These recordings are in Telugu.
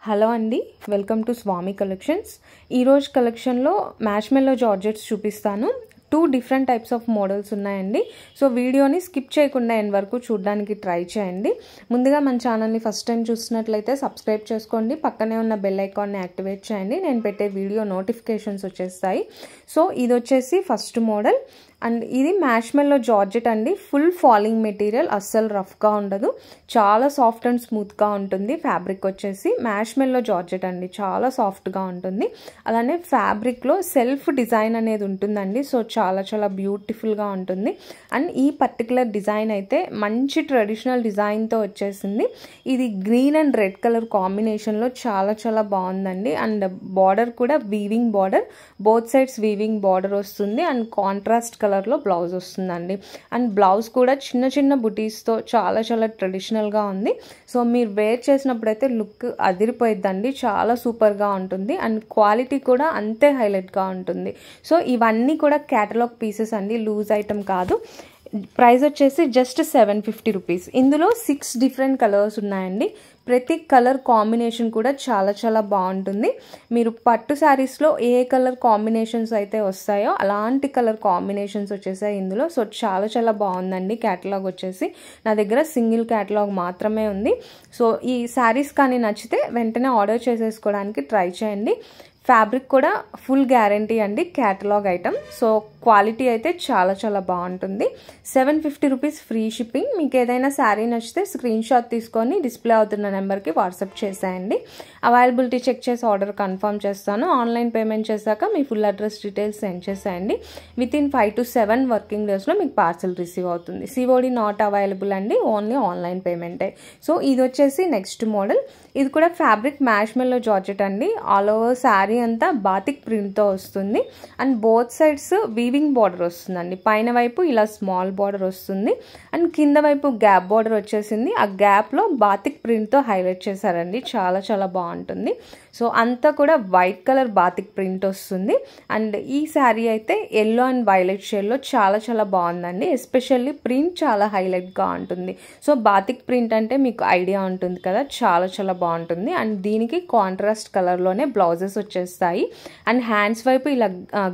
హలో అండి, వెల్కమ్ టు స్వామి కలెక్షన్స్. ఈరోజు కలెక్షన్లో మ్యాష్మెల్లో జార్జెట్స్ చూపిస్తాను. 2 డిఫరెంట్ టైప్స్ ఆఫ్ మోడల్స్ ఉన్నాయండి. సో వీడియోని స్కిప్ చేయకుండా ఎండ్ వరకు చూడడానికి ట్రై చేయండి. ముందుగా మన ఛానల్ని ఫస్ట్ టైం చూసినట్లయితే సబ్స్క్రైబ్ చేసుకోండి, పక్కనే ఉన్న బెల్ ఐకాన్ని యాక్టివేట్ చేయండి. నేను పెట్టే వీడియో నోటిఫికేషన్స్ వచ్చేస్తాయి. సో ఇది వచ్చేసి ఫస్ట్ మోడల్ అండ్ ఇది మ్యాష్మెల్లో జార్జెట్ అండి. ఫుల్ ఫాలింగ్ మెటీరియల్, అస్సలు రఫ్గా ఉండదు, చాలా సాఫ్ట్ అండ్ స్మూత్గా ఉంటుంది. ఫ్యాబ్రిక్ వచ్చేసి మ్యాష్మెల్లో జార్జెట్ అండి, చాలా సాఫ్ట్గా ఉంటుంది. అలానే ఫ్యాబ్రిక్లో సెల్ఫ్ డిజైన్ అనేది ఉంటుందండి. సో చాలా చాలా బ్యూటిఫుల్గా ఉంటుంది. అండ్ ఈ పర్టికులర్ డిజైన్ అయితే మంచి ట్రెడిషనల్ డిజైన్తో వచ్చేసింది. ఇది గ్రీన్ అండ్ రెడ్ కలర్ కాంబినేషన్లో చాలా చాలా బాగుందండి. అండ్ బార్డర్ కూడా weaving border, both sides weaving border వస్తుంది. అండ్ కాంట్రాస్ట్ కలర్లో బ్లౌజ్ వస్తుందండి. అండ్ బ్లౌజ్ కూడా చిన్న చిన్న బుటీస్తో చాలా చాలా ట్రెడిషనల్గా ఉంది. సో మీరు వేర్ చేసినప్పుడైతే లుక్ అదిరిపోయిద్దండి, చాలా సూపర్గా ఉంటుంది. అండ్ క్వాలిటీ కూడా అంతే హైలైట్గా ఉంటుంది. సో ఇవన్నీ కూడా క్యాటలాగ్ పీసెస్ అండి, లూజ్ ఐటమ్ కాదు. ప్రైస్ వచ్చేసి జస్ట్ 750 రూపీస్. ఇందులో 6 డిఫరెంట్ కలర్స్ ఉన్నాయండి. ప్రతి కలర్ కాంబినేషన్ కూడా చాలా చాలా బాగుంటుంది. మీరు పట్టు శారీస్లో ఏ కలర్ కాంబినేషన్స్ అయితే వస్తాయో అలాంటి కలర్ కాంబినేషన్స్ వచ్చేసాయి ఇందులో. సో చాలా చాలా బాగుందండి. క్యాటలాగ్ వచ్చేసి నా దగ్గర సింగిల్ క్యాటలాగ్ మాత్రమే ఉంది. సో ఈ శారీస్ కానీ నచ్చితే వెంటనే ఆర్డర్ చేసేసుకోవడానికి ట్రై చేయండి. ఫ్యాబ్రిక్ కూడా ఫుల్ గ్యారంటీ అండి, క్యాటలాగ్ ఐటమ్. సో క్వాలిటీ అయితే చాలా చాలా బాగుంటుంది. 750 రూపీస్ ఫ్రీ షిప్పింగ్. మీకు ఏదైనా శారీ నచ్చితే స్క్రీన్ షాట్ తీసుకొని డిస్ప్లే అవుతున్న నెంబర్కి వాట్సాప్ చేసేయండి. అవైలబిలిటీ చెక్ చేసి ఆర్డర్ కన్ఫర్మ్ చేస్తాను. ఆన్లైన్ పేమెంట్ చేశాక మీ ఫుల్ అడ్రస్ డీటెయిల్స్ సెండ్ చేసేయండి. వితిన్ 5 to 7 వర్కింగ్ డేస్లో మీకు పార్సల్ రిసీవ్ అవుతుంది. సిఓడి నాట్ అవైలబుల్ అండి, ఓన్లీ ఆన్లైన్ పేమెంటే. సో ఇది వచ్చేసి నెక్స్ట్ మోడల్. ఇది కూడా ఫ్యాబ్రిక్ మ్యాష్మెల్లో జార్జెట్ అండి. ఆల్ ఓవర్ శారీ అంతా బాతిక్ ప్రింట్తో వస్తుంది. And both sides weaving border వస్తుందండి. పైన వైపు ఇలా స్మాల్ బార్డర్ వస్తుంది అండ్ కింద వైపు గ్యాప్ బార్డర్ వచ్చేసింది. ఆ గ్యాప్లో బాతిక్ ప్రింట్తో హైలైట్ చేశారండి, చాలా చాలా బాగుంటుంది. సో అంతా కూడా వైట్ కలర్ బాతిక్ ప్రింట్ వస్తుంది. అండ్ ఈ శారీ అయితే ఎల్లో అండ్ వైలెట్ షేడ్లో చాలా చాలా బాగుందండి. ఎస్పెషల్లీ ప్రింట్ చాలా హైలైట్గా ఉంటుంది. సో బాతిక్ ప్రింట్ అంటే మీకు ఐడియా ఉంటుంది కదా, చాలా చాలా బాగుంటుంది. అండ్ దీనికి కాంట్రాస్ట్ కలర్లోనే బ్లౌజెస్ వచ్చేస్తాయి. అండ్ హ్యాండ్స్ వైపు ఇలా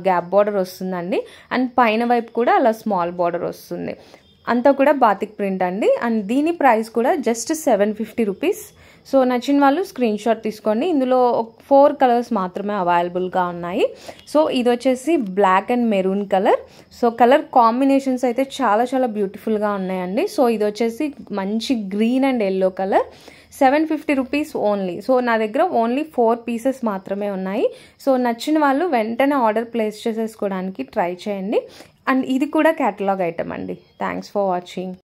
గ్యాప్ బార్డర్ వస్తుందండి. అండ్ పైన వైపు కూడా అలా స్మాల్ బార్డర్ వస్తుంది. అంతా కూడా బాతిక్ ప్రింట్ అండి. అండ్ దీని ప్రైస్ కూడా జస్ట్ 750 రూపీస్. సో నచ్చిన వాళ్ళు స్క్రీన్ షాట్ తీసుకోండి. ఇందులో 4 కలర్స్ మాత్రమే అవైలబుల్గా ఉన్నాయి. సో ఇది వచ్చేసి black and maroon colour. So colour combinations అయితే చాలా చాలా బ్యూటిఫుల్గా ఉన్నాయండి. సో ఇది వచ్చేసి మంచి green and yellow colour. 750 rupees only. So నా దగ్గర ఓన్లీ 4 పీసెస్ మాత్రమే ఉన్నాయి. సో నచ్చిన వాళ్ళు వెంటనే ఆర్డర్ ప్లేస్ చేసేసుకోవడానికి ట్రై చేయండి. అండ్ ఇది కూడా క్యాటలాగ్ ఐటమ్ అండి. Thanks for watching.